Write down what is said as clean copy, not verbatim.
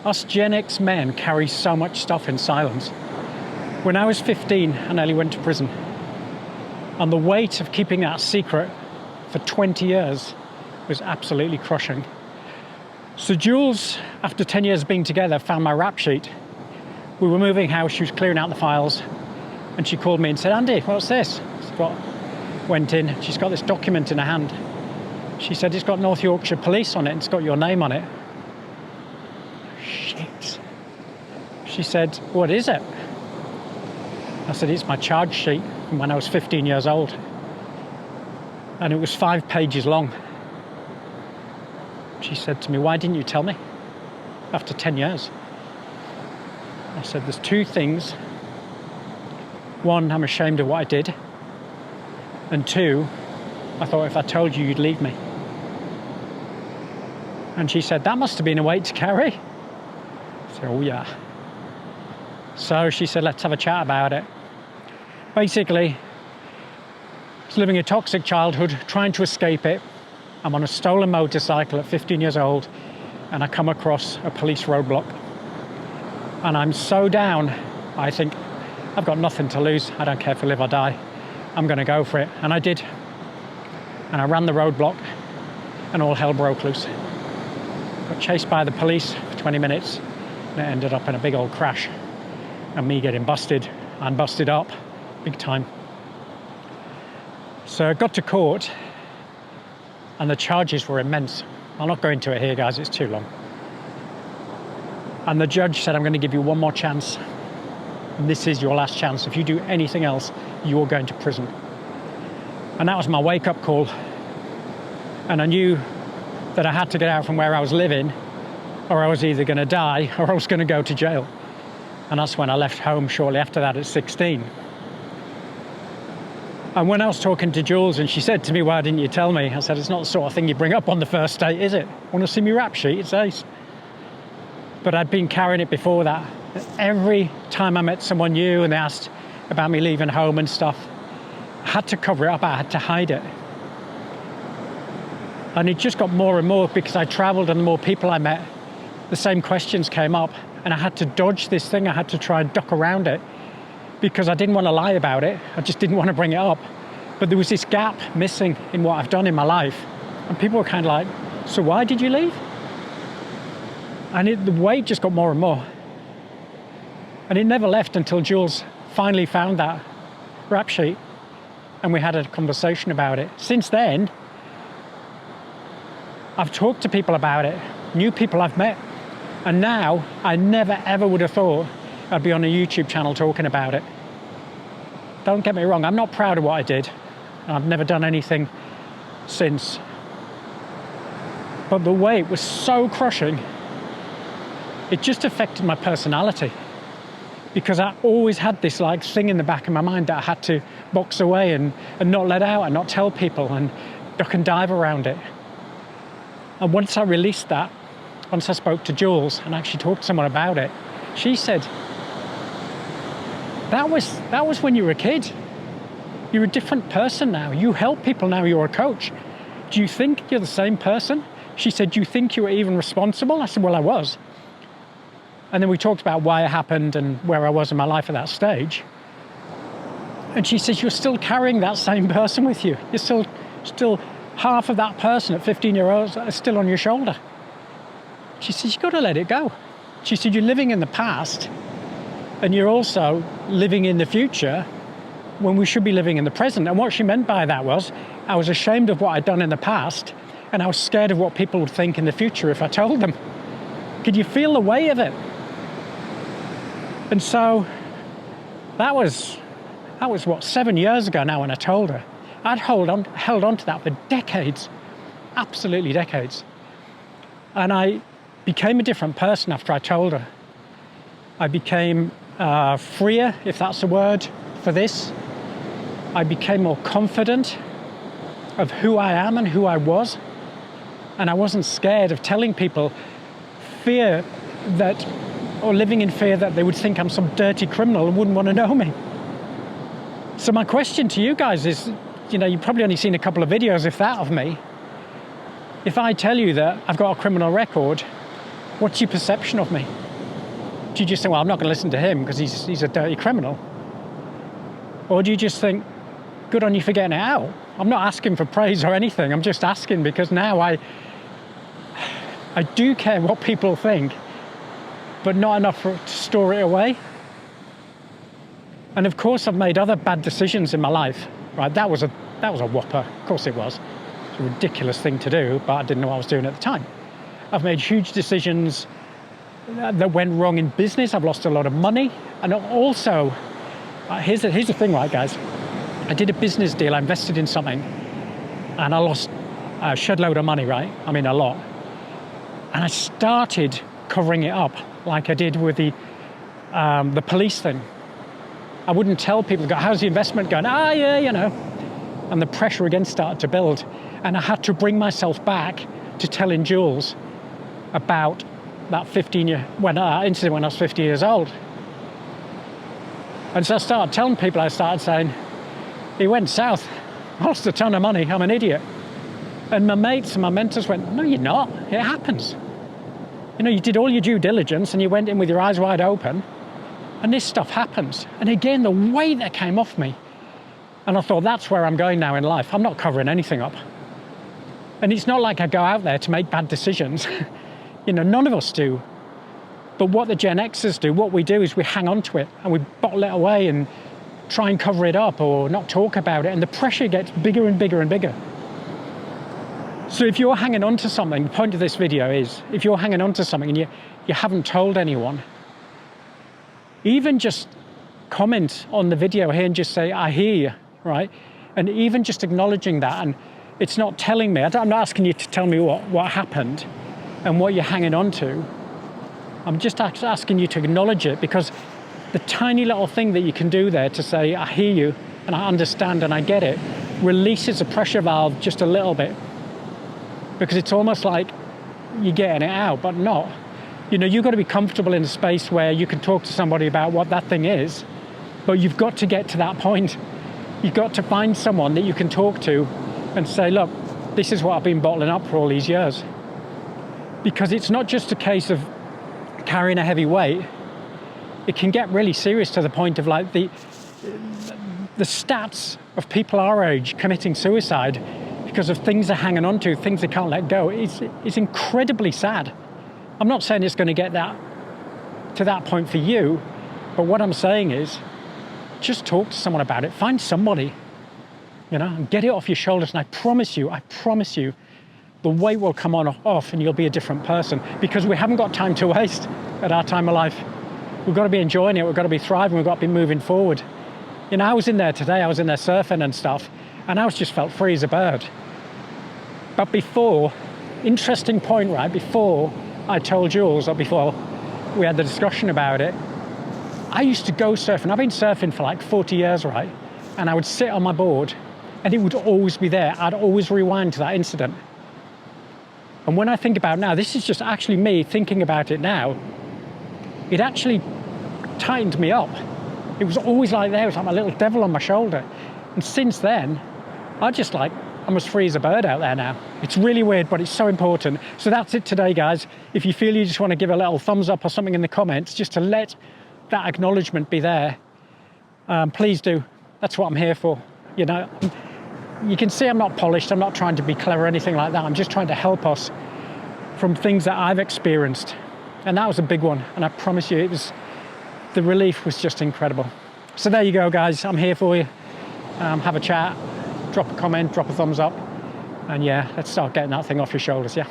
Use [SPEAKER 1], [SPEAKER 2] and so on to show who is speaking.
[SPEAKER 1] Us Gen X men carry so much stuff in silence. When I was 15, I nearly went to prison. And the weight of keeping that secret for 20 years was absolutely crushing. So Jules, after 10 years of being together, found my rap sheet. We were moving house, she was clearing out the files, and she called me and said, "Andy, what's this?" Went in, she's got this document in her hand. She said, "It's got North Yorkshire Police on it, and it's got your name on it." Shit. She said, "What is it?" I said, "It's my charge sheet from when I was 15 years old." And it was 5 pages long. She said to me, "Why didn't you tell me after 10 years? I said, "There's 2 things. One, I'm ashamed of what I did. And 2, I thought if I told you, you'd leave me." And she said, "That must have been a weight to carry." I said, "Oh yeah." So she said, "Let's have a chat about it." Basically, I was living a toxic childhood, trying to escape it. I'm on a stolen motorcycle at 15 years old, and I come across a police roadblock. And I'm so down, I think, I've got nothing to lose. I don't care if I live or die. I'm going to go for it. And I did. And I ran the roadblock, and all hell broke loose. Got chased by the police for 20 minutes, and it ended up in a big old crash. And me getting busted and busted up big time. So I got to court, and the charges were immense. I'll not go into it here, guys, it's too long. And the judge said, "I'm going to give you one more chance. And this is your last chance. If you do anything else, you're going to prison." And that was my wake-up call. And I knew that I had to get out from where I was living, or I was either going to die or I was going to go to jail. And that's when I left home shortly after that at 16. And when I was talking to Jules and she said to me, "Why didn't you tell me?" I said, "It's not the sort of thing you bring up on the first date, is it? Want to see me rap sheet? It's ace." But I'd been carrying it before that. Every time I met someone new and they asked about me leaving home and stuff, I had to cover it up, I had to hide it. And it just got more and more because I traveled, and the more people I met, the same questions came up, and I had to dodge this thing. I had to try and duck around it because I didn't want to lie about it. I just didn't want to bring it up. But there was this gap missing in what I've done in my life. And people were kind of like, "So why did you leave?" And the weight just got more and more. And it never left until Jules finally found that rap sheet, and we had a conversation about it. Since then, I've talked to people about it, new people I've met, and now I never ever would have thought I'd be on a YouTube channel talking about it. Don't get me wrong, I'm not proud of what I did, and I've never done anything since. But the weight was so crushing, it just affected my personality. Because I always had this like thing in the back of my mind that I had to box away and not let out and not tell people and duck and dive around it. And once I released that, once I spoke to Jules and actually talked to someone about it, she said, that was when you were a kid. You're a different person now. You help people now, you're a coach. Do you think you're the same person? She said, "Do you think you were even responsible?" I said, "Well, I was." And then we talked about why it happened and where I was in my life at that stage. And she says, "You're still carrying that same person with you. You're still half of that person at 15 years old is still on your shoulder." She says, "You've got to let it go." She said, "You're living in the past, and you're also living in the future when we should be living in the present." And what she meant by that was, I was ashamed of what I'd done in the past, and I was scared of what people would think in the future if I told them. Could you feel the weight of it? And so that was what, 7 years ago now when I told her. I'd held on to that for decades, absolutely decades. And I became a different person after I told her. I became freer, if that's a word for this. I became more confident of who I am and who I was. And I wasn't scared of telling people living in fear that they would think I'm some dirty criminal and wouldn't want to know me. So my question to you guys is, you've probably only seen a couple of videos, if that, of me. If I tell you that I've got a criminal record, What's your perception of me? Do you just think, well, I'm not going to listen to him because he's a dirty criminal? Or do you just think, good on you for getting it out? I'm not asking for praise or anything. I'm just asking because now I do care what people think, but not enough to store it away. And of course, I've made other bad decisions in my life. Right? That was a whopper. Of course it was. It's a ridiculous thing to do, but I didn't know what I was doing at the time. I've made huge decisions that went wrong in business. I've lost a lot of money. And also, here's the thing, right, guys? I did a business deal. I invested in something, and I lost a shed load of money, right? I mean, a lot. And I started covering it up like I did with the police thing. I wouldn't tell people, how's the investment going? Yeah, you know. And the pressure again started to build. And I had to bring myself back to telling Jules about that incident when I was 50 years old. And so I started telling people, I started saying, it went south. I lost a ton of money. I'm an idiot. And my mates and my mentors went, no, you're not. It happens. You know, you did all your due diligence and you went in with your eyes wide open, and this stuff happens. And again, the weight that came off me. And I thought, that's where I'm going now in life. I'm not covering anything up. And it's not like I go out there to make bad decisions. You know, none of us do. But what the Gen Xers do, what we do is we hang on to it and we bottle it away and try and cover it up or not talk about it. And the pressure gets bigger and bigger and bigger. So if you're hanging on to something, the point of this video is, if you're hanging on to something and you haven't told anyone, even just comment on the video here and just say, I hear you, right? And even just acknowledging that, and it's not telling me, I'm not asking you to tell me what happened and what you're hanging on to. I'm just asking you to acknowledge it, because the tiny little thing that you can do there to say, I hear you and I understand and I get it, releases the pressure valve just a little bit. Because it's almost like you're getting it out, but not. You know, you've got to be comfortable in a space where you can talk to somebody about what that thing is, but you've got to get to that point. You've got to find someone that you can talk to and say, look, this is what I've been bottling up for all these years. Because it's not just a case of carrying a heavy weight. It can get really serious to the point of like the stats of people our age committing suicide because of things they're hanging on to, things they can't let go. It's incredibly sad. I'm not saying it's going to get to that point for you, but what I'm saying is just talk to someone about it. Find somebody, you know, and get it off your shoulders. And I promise you, the weight will come off and you'll be a different person, because we haven't got time to waste at our time of life. We've got to be enjoying it. We've got to be thriving. We've got to be moving forward. You know, I was in there today. I was in there surfing and stuff, and I just felt free as a bird. But before, interesting point, right? Before I told Jules, or before we had the discussion about it, I used to go surfing. I've been surfing for like 40 years, right? And I would sit on my board and it would always be there. I'd always rewind to that incident. And when I think about now, this is just actually me thinking about it now, it actually tightened me up. It was always like there, it was like my little devil on my shoulder. And since then, I'm as free as a bird out there now. It's really weird, but it's so important. So that's it today, guys. If you feel you just want to give a little thumbs up or something in the comments, just to let that acknowledgement be there, please do. That's what I'm here for. You know, you can see I'm not polished. I'm not trying to be clever or anything like that. I'm just trying to help us from things that I've experienced. And that was a big one. And I promise you, the relief was just incredible. So there you go, guys. I'm here for you. Have a chat, drop a comment, drop a thumbs up. And yeah, let's start getting that thing off your shoulders, yeah?